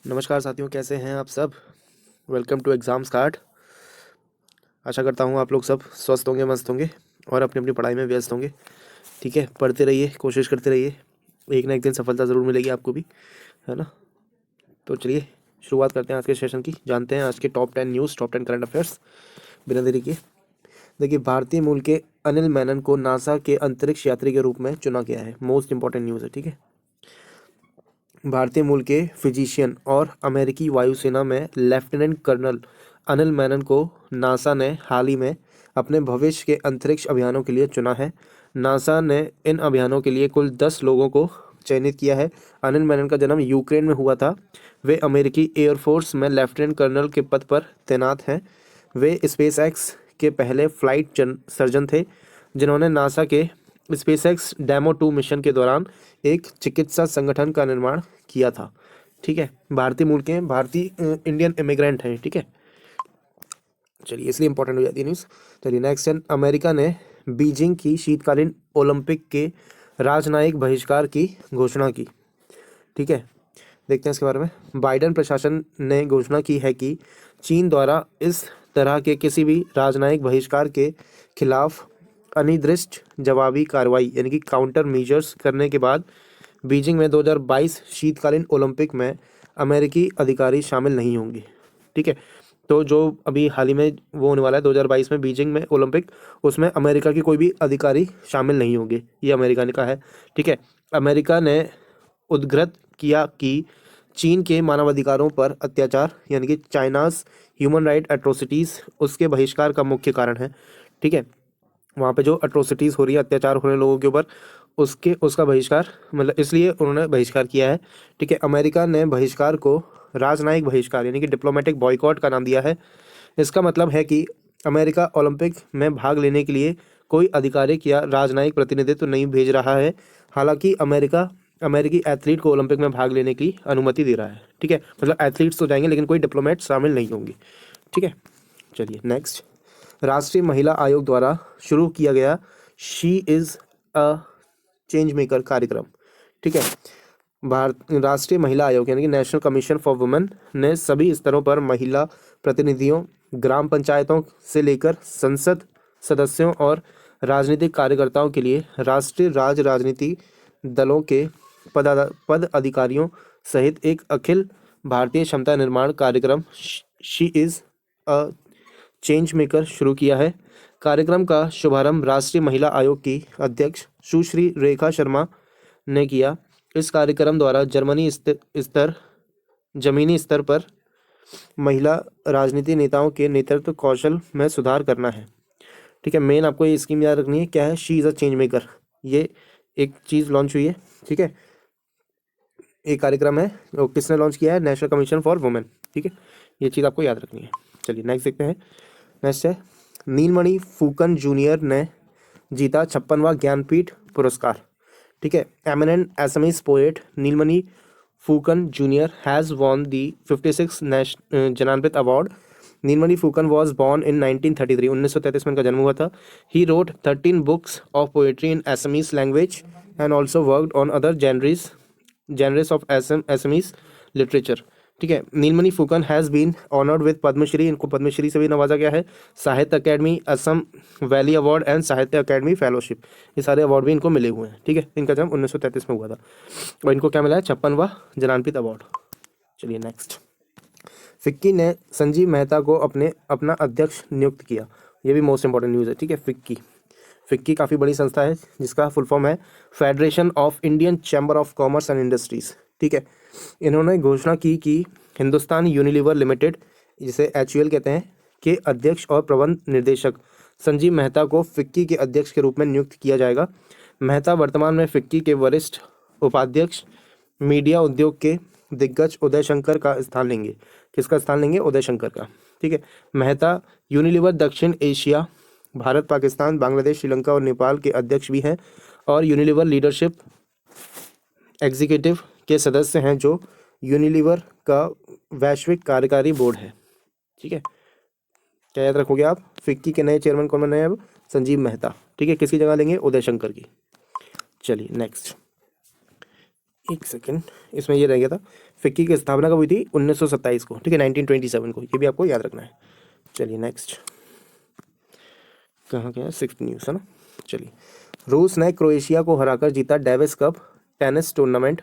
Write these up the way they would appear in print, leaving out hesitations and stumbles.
नमस्कार साथियों, कैसे हैं आप सब। Welcome to exam start. आशा करता हूँ आप लोग सब स्वस्थ होंगे, मस्त होंगे और अपनी अपनी पढ़ाई में व्यस्त होंगे। ठीक है, पढ़ते रहिए, कोशिश करते रहिए, एक ना एक दिन सफलता ज़रूर मिलेगी आपको भी, है ना। तो चलिए शुरुआत करते हैं आज के सेशन की। जानते हैं आज के top 10 news, top 10 current affairs बिना देरी किए। देखिए, भारतीय मूल के अनिल मेनन को नासा के अंतरिक्ष यात्री के रूप में चुना गया है। मोस्ट इंपॉर्टेंट न्यूज़ है, ठीक है। भारतीय मूल के फिजिशियन और अमेरिकी वायुसेना में लेफ्टिनेंट कर्नल अनिल मेनन को नासा ने हाल ही में अपने भविष्य के अंतरिक्ष अभियानों के लिए चुना है। नासा ने इन अभियानों के लिए कुल 10 लोगों को चयनित किया है। अनिल मेनन का जन्म यूक्रेन में हुआ था। वे अमेरिकी एयरफोर्स में लेफ्टिनेंट कर्नल के पद पर तैनात हैं। वे स्पेसएक्स के पहले फ्लाइट सर्जन थे जिन्होंने नासा के स्पेसएक्स डेमो 2 मिशन के दौरान एक चिकित्सा संगठन का निर्माण किया था। ठीक है, भारतीय मूल के भारतीय इंडियन इमिग्रेंट हैं, ठीक है। चलिए, इसलिए इंपॉर्टेंट हो जाती है न्यूज़। चलिए नेक्स्ट है, अमेरिका ने बीजिंग की शीतकालीन ओलंपिक के राजनयिक बहिष्कार की घोषणा की। ठीक है, देखते हैं इसके बारे में। बाइडेन प्रशासन ने घोषणा की है कि चीन द्वारा इस तरह के किसी भी राजनयिक बहिष्कार के खिलाफ अनिर्दिष्ट जवाबी कार्रवाई यानी कि काउंटर मेजर्स करने के बाद बीजिंग में 2022 शीतकालीन ओलंपिक में अमेरिकी अधिकारी शामिल नहीं होंगे। ठीक है, तो जो अभी हाल ही में वो होने वाला है 2022 में बीजिंग में ओलंपिक, उसमें अमेरिका के कोई भी अधिकारी शामिल नहीं होंगे, ये अमेरिका ने कहा है। ठीक है, अमेरिका ने उद्धृत किया कि चीन के मानवाधिकारों पर अत्याचार यानी कि चाइनाज ह्यूमन राइट एट्रोसिटीज़ उसके बहिष्कार का मुख्य कारण है। ठीक है, वहाँ पे जो अट्रोसिटीज़ हो रही है, अत्याचार हो रहे हैं लोगों के ऊपर, उसका बहिष्कार, मतलब इसलिए उन्होंने बहिष्कार किया है। ठीक है, अमेरिका ने बहिष्कार को राजनयिक बहिष्कार यानी कि डिप्लोमेटिक बॉयकॉट का नाम दिया है। इसका मतलब है कि अमेरिका ओलंपिक में भाग लेने के लिए कोई आधिकारिक या राजनयिक प्रतिनिधित्व नहीं भेज रहा है। हालांकि अमेरिका अमेरिकी एथलीट को ओलंपिक में भाग लेने की अनुमति दे रहा है। ठीक है, मतलब एथलीट्स तो जाएंगे लेकिन कोई डिप्लोमेट शामिल नहीं होंगे। ठीक है, चलिए नेक्स्ट। राष्ट्रीय महिला आयोग द्वारा शुरू किया गया she is a change maker कार्यक्रम। ठीक है, भारत राष्ट्रीय महिला आयोग यानी कि नेशनल कमीशन फॉर वुमेन ने सभी स्तरों पर महिला प्रतिनिधियों, ग्राम पंचायतों से लेकर संसद सदस्यों और राजनीतिक कार्यकर्ताओं के लिए राष्ट्रीय राजनीति दलों के पद अधिकारियों सहित एक अखिल भारतीय क्षमता निर्माण कार्यक्रम she is a change maker शुरू किया है। कार्यक्रम का शुभारंभ राष्ट्रीय महिला आयोग की अध्यक्ष सुश्री रेखा शर्मा ने किया। इस कार्यक्रम द्वारा जमीनी स्तर पर महिला राजनीति नेताओं के नेतृत्व कौशल में सुधार करना है। ठीक है, मेन आपको ये स्कीम याद रखनी है, क्या है, she is a change maker. ये एक चीज़ लॉन्च हुई है। ठीक है, एक कार्यक्रम है, वो किसने लॉन्च किया है, नेशनल कमीशन फॉर वुमेन। ठीक है, ये चीज़ आपको याद रखनी है। चलिए नेक्स्ट देखते हैं। नेक्स्ट है, नीलमणि फूकन जूनियर ने जीता 56वां ज्ञानपीठ पुरस्कार। ठीक है, eminent Assamese poet Nilmani Phukan junior has won the 56 Jnanpith award. Nilmani Phukan was born in 1933, 1933 में इनका जन्म हुआ था। He wrote 13 books of poetry in Assamese language and also worked on other genres of Assamese literature. ठीक है, Nilmani Phukan has been honoured with Padma Shri, इनको पद्मश्री से भी नवाजा गया है, Sahitya Akademi, Assam valley award and Sahitya Akademi fellowship, ये सारे अवार्ड भी इनको मिले हुए हैं। ठीक है, इनका जन्म 1933 में हुआ था और इनको क्या मिला है, 56वां ज्ञानपीठ अवार्ड। चलिए नेक्स्ट। फिक्की ने संजीव मेहता को अपना अध्यक्ष नियुक्त किया। ये भी मोस्ट इंपॉर्टेंट न्यूज़ है। ठीक है, फिक्की काफ़ी बड़ी संस्था है जिसका फुल फॉर्म है federation of Indian chamber of commerce and industries. ठीक है, इन्होंने घोषणा की कि हिंदुस्तान यूनिलीवर लिमिटेड, जिसे HUL कहते हैं, के अध्यक्ष और प्रबंध निर्देशक संजीव मेहता को फिक्की के अध्यक्ष के रूप में नियुक्त किया जाएगा। मेहता वर्तमान में फिक्की के वरिष्ठ उपाध्यक्ष मीडिया उद्योग के दिग्गज उदय शंकर का स्थान लेंगे। किसका स्थान लेंगे, उदय शंकर का। ठीक है, मेहता यूनिलीवर दक्षिण एशिया, भारत, पाकिस्तान, बांग्लादेश, श्रीलंका और नेपाल के अध्यक्ष भी हैं और यूनिलीवर लीडरशिप एग्जीक्यूटिव के सदस्य हैं, जो यूनिलीवर का वैश्विक कार्यकारी बोर्ड है। ठीक है, क्या याद रखोगे आप, फिक्की के नए चेयरमैन कौन बने हैं अब, संजीव मेहता। ठीक है, किसकी जगह लेंगे, उदय शंकर की। चलिए नेक्स्ट, एक सेकंड, इसमें ये रह गया था, फिक्की की स्थापना कब हुई थी? 1927 को, ठीक है, 1927 को, ये भी आपको याद रखना है। चलिए नेक्स्ट, कहाँ गया? 6th न्यूज़ है ना। चलिए, रूस ने क्रोएशिया को हराकर जीता डेविस कप टेनिस टूर्नामेंट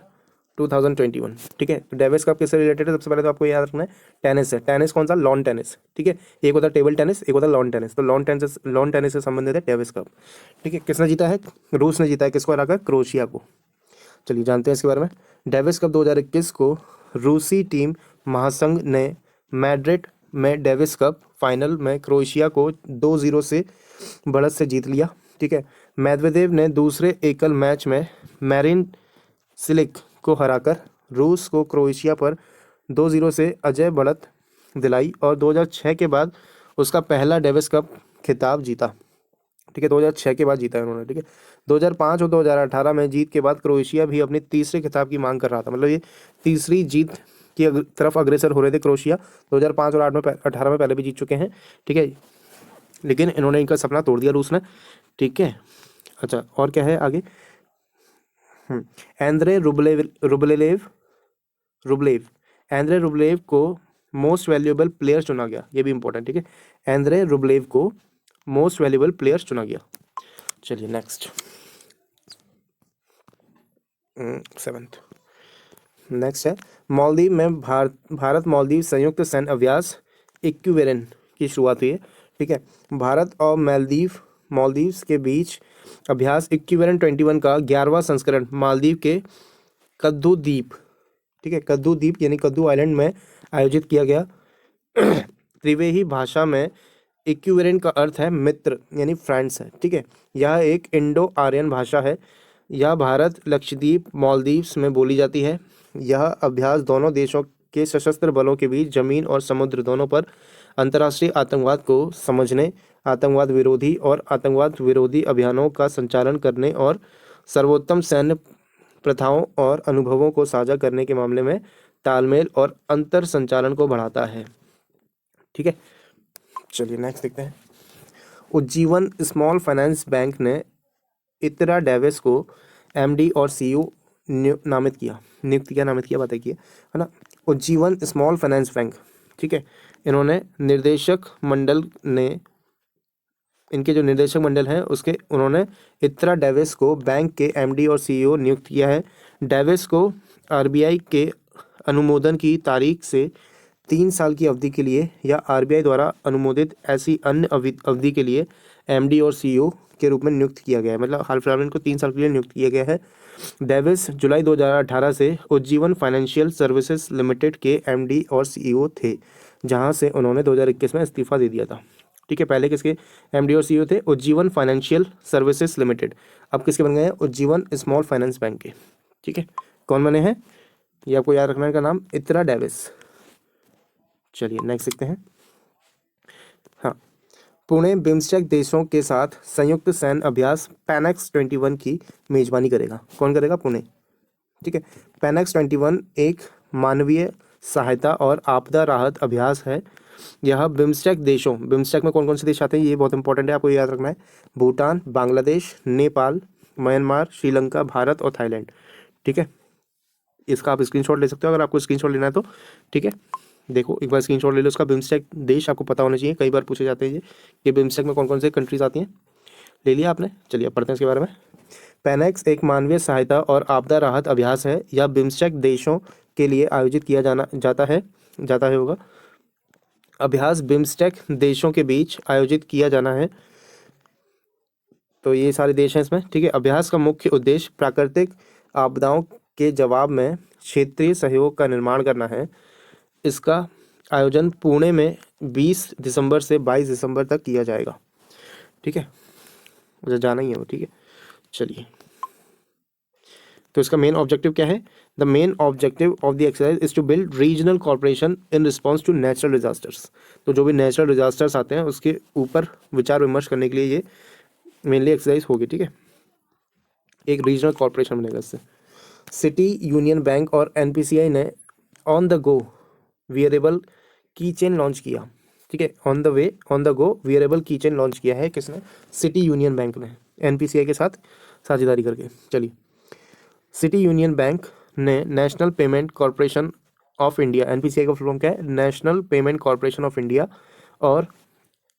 2021, ठीक है। तो डेविस कप किससे रिलेटेड है? सबसे पहले तो आपको याद रखना है टेनिस है। टेनिस कौन सा? लॉन टेनिस, ठीक है। एक होता है टेबल टेनिस, एक होता है लॉन टेनिस। तो लॉन टेनिस से संबंधित है डेविस कप, ठीक है। किसने जीता है? रूस ने जीता है। किसको हराकर? क्रोएशिया को। चलिए जानते हैं इसके बारे में। डेविस कप 2021 को रूसी टीम महासंघ ने मैड्रिड में डेविस कप फाइनल में क्रोएशिया को 2-0 से बढ़त से जीत लिया, ठीक है। मेदवेदेव ने दूसरे एकल मैच में मैरिन सिलिक को हराकर रूस को क्रोएशिया पर 2-0 से अजय बढ़त दिलाई और 2006 के बाद उसका पहला डेविस कप खिताब जीता, ठीक है। 2006 के बाद जीता है उन्होंने, ठीक है। 2005 और 2018 में जीत के बाद क्रोएशिया भी अपने तीसरे खिताब की मांग कर रहा था। मतलब ये तीसरी जीत की तरफ अग्रसर हो रहे थे क्रोएशिया। 2005 और 18 में पहले भी जीत चुके हैं, ठीक है। लेकिन इन्होंने इनका सपना तोड़ दिया रूस ने, ठीक है। अच्छा, और क्या है आगे? एंद्रे रुबलेव को मोस्ट वैल्यूएबल प्लेयर चुना गया। ये भी इंपॉर्टेंट, ठीक है। एंद्रे रुबलेव को मोस्ट वैल्यूएबल प्लेयर चुना गया। चलिए नेक्स्ट, 7th नेक्स्ट है मालदीव में भारत मालदीव संयुक्त सैन्य अभ्यास इक्विवेरन की शुरुआत हुई है, ठीक है। भारत और मालदीव्स के बीच अभ्यास इक्विवेरन 21 का 11वां संस्करण मालदीव के कद्दू द्वीप, ठीक है, कद्दू द्वीप यानी कद्दू आइलैंड में आयोजित किया गया। त्रिवेही भाषा में इक्विवेरन का अर्थ है मित्र यानी फ्रेंड्स है, ठीक है। यह एक इंडो आर्यन भाषा है। यह भारत, लक्षद्वीप, मालदीव्स में बोली जाती है। यह अभ्यास दोनों देशों के सशस्त्र बलों के बीच जमीन और समुद्र दोनों पर अंतर्राष्ट्रीय आतंकवाद को समझने, आतंकवाद विरोधी अभियानों का संचालन करने और सर्वोत्तम सैन्य प्रथाओं और अनुभवों को साझा करने के मामले में तालमेल और अंतर संचालन को बढ़ाता है, ठीक है। चलिए नेक्स्ट देखते हैं। उज्जीवन स्मॉल फाइनेंस बैंक ने इतरा डेविस को एमडी और सीईओ नामित किया बताइए, है ना। उज्जीवन स्मॉल फाइनेंस बैंक, ठीक है। इन्होंने इनके जो निर्देशक मंडल हैं उसके उन्होंने इतरा डेविस को बैंक के एमडी और सीईओ नियुक्त किया है। डेविस को आरबीआई के अनुमोदन की तारीख से 3 साल की अवधि के लिए या आरबीआई द्वारा अनुमोदित ऐसी अन्य अवधि के लिए एमडी और सीईओ के रूप में नियुक्त किया गया है। मतलब हाल फिलहाल में इनको 3 साल के लिए नियुक्त किया गया है। डेविस जुलाई 2018 से उज्जीवन फाइनेंशियल सर्विसेज लिमिटेड के एमडी और सीईओ थे, जहां से उन्होंने 2021 में इस्तीफा दे दिया था, ठीक है। पहले किसके एमडी और सीईओ थे? Ujjivan financial services limited. अब किसके बन गए हैं? उज्जीवन स्मॉल फाइनेंस बैंक के, ठीक है। कौन बने हैं ये आपको याद रखना है, का नाम इतरा डेविस। चलिए नेक्स्ट देखते हैं। हाँ, पुणे बिम्स्टेक देशों के साथ संयुक्त सैन्य अभ्यास पैनेक्स 21 की मेजबानी करेगा। कौन करेगा? पुणे, ठीक है। पैनेक्स 21 एक मानवीय सहायता और आपदा राहत अभ्यास है। यह बिम्स्टेक में कौन कौन से देश आते हैं ये बहुत इंपॉर्टेंट है, आपको याद रखना है। भूटान, बांग्लादेश, नेपाल, म्यांमार, श्रीलंका, भारत और थाईलैंड, ठीक है। इसका आप स्क्रीनशॉट ले सकते हो अगर आपको स्क्रीनशॉट लेना है तो, ठीक है। देखो एक बार स्क्रीनशॉट ले लो इसका। बिम्स्टेक देश आपको पता होना चाहिए, कई बार पूछे जाते हैं ये कि बिम्स्टेक में कौन कौन से कंट्रीज आती हैं। ले लिया आपने? चलिए अब पढ़ते हैं इसके बारे में। पैनेक्स एक मानवीय सहायता और आपदा राहत अभ्यास है। यह बिम्स्टेक देशों के लिए आयोजित किया जाता है होगा। अभ्यास बिम्स्टेक देशों के बीच आयोजित किया जाना है, तो ये सारे देश हैं इसमें, ठीक है। अभ्यास का मुख्य उद्देश्य प्राकृतिक आपदाओं के जवाब में क्षेत्रीय सहयोग का निर्माण करना है। इसका आयोजन पुणे में 20 दिसंबर से 22 दिसंबर तक किया जाएगा, ठीक है। मुझे जाना ही है वो, ठीक है। चलिए, तो इसका मेन ऑब्जेक्टिव क्या है? The main objective of the exercise is to build regional corporation in response to natural disasters. तो जो भी नेचुरल डिजास्टर्स आते हैं उसके ऊपर विचार विमर्श करने के लिए ये मेनली एक्सरसाइज होगी, ठीक है। एक रीजनल कॉर्पोरेशन बनेगा इससे। सिटी यूनियन बैंक और एनपीसीआई ने ऑन द गो वियरेबल की चेन लॉन्च किया, ठीक है। ऑन द गो वियरेबल की चेन लॉन्च किया है किसने? सिटी यूनियन बैंक ने, एनपीसीआई के साथ साझेदारी करके। चलिए, सिटी यूनियन बैंक ने national payment corporation of India, NPCI का फुल फॉर्म क्या है, national payment corporation of India, और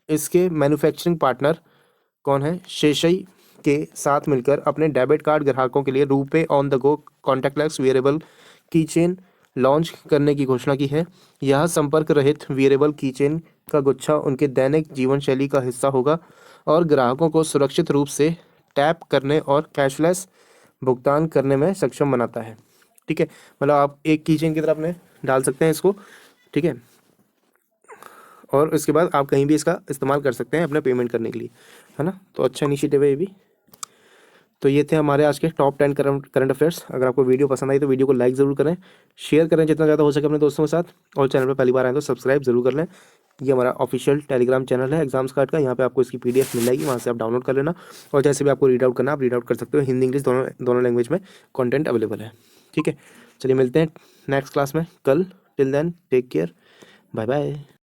इसके मैन्युफैक्चरिंग पार्टनर कौन है, शेशई के साथ मिलकर अपने डेबिट कार्ड ग्राहकों के लिए RuPay on the go contactless variable की चेन लॉन्च करने की घोषणा की है। यह संपर्क रहित वेरिएबल की चेन का गुच्छा उनके दैनिक जीवन शैली का हिस्सा होगा और ग्राहकों को सुरक्षित रूप से टैप करने और कैशलेस भुगतान करने में सक्षम बनाता है। ठीक है, मतलब आप एक की चेन की तरह अपने डाल सकते हैं इसको। ठीक है, और इसके बाद आप कहीं भी इसका इस्तेमाल कर सकते हैं अपने पेमेंट करने के लिए, है ना। तो अच्छा इनिशिएटिव है ये भी। तो ये थे हमारे आज के टॉप 10 करंट अफेयर्स। अगर आपको वीडियो पसंद आई तो वीडियो को लाइक ज़रूर करें, शेयर करें जितना ज़्यादा हो सके अपने दोस्तों के साथ, और चैनल पर पहली बार आए तो सब्सक्राइब जरूर कर लें। ये हमारा ऑफिशियल टेलीग्राम चैनल है एग्जाम्स कार्ड का, यहाँ पे आपको इसकी पीडीएफ मिल जाएगी, वहाँ से आप डाउनलोड कर लेना, और जैसे भी आपको रीड आउट करना आप रीड आउट कर सकते हो। हिंदी इंग्लिश दोनों लैंग्वेज में कंटेंट अवेलेबल है। ठीक है, चलिए मिलते हैं नेक्स्ट क्लास में कल। Till then take care, bye bye.